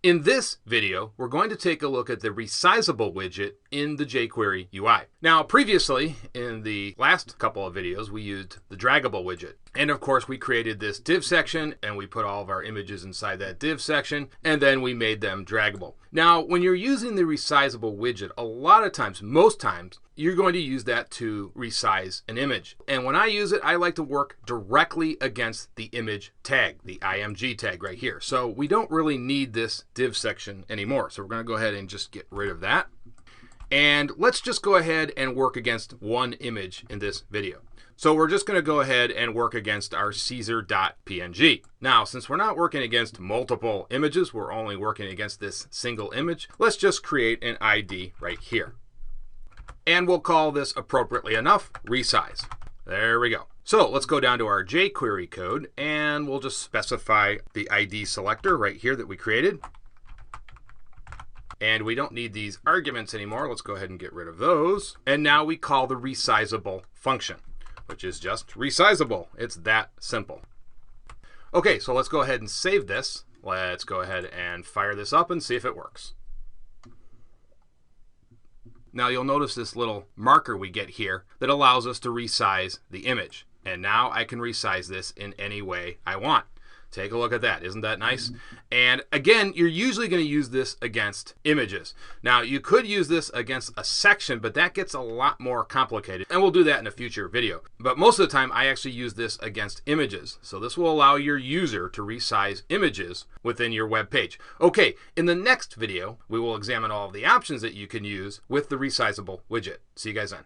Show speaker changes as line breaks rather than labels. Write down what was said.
In this video, we're going to take a look at the Resizable widget in the jQuery UI. Now, previously, in the last couple of videos, we used the draggable widget. And of course, we created this div section and we put all of our images inside that div section, and then we made them draggable. Now, when you're using the Resizable widget, a lot of times, most times, you're going to use that to resize an image. And when I use it, I like to work directly against the image tag, the img tag right here. So we don't really need this div section anymore. So we're going to go ahead and just get rid of that. And let's just go ahead and work against one image in this video. So we're just going to go ahead and work against our Caesar.png. Now, since we're not working against multiple images, we're only working against this single image, let's just create an ID right here. And we'll call this, appropriately enough, resize. There we go. So let's go down to our jQuery code and we'll just specify the ID selector right here that we created. And we don't need these arguments anymore. Let's go ahead and get rid of those. And now we call the resizable function, which is just resizable. It's that simple. Okay, so let's go ahead and save this. Let's go ahead and fire this up and see if it works. Now you'll notice this little marker we get here that allows us to resize the image. And now I can resize this in any way I want. Take a look at that. Isn't that nice? And again, you're usually going to use this against images. Now, you could use this against a section, but that gets a lot more complicated. And we'll do that in a future video. But most of the time, I actually use this against images. So this will allow your user to resize images within your web page. Okay, in the next video, we will examine all of the options that you can use with the Resizable widget. See you guys then.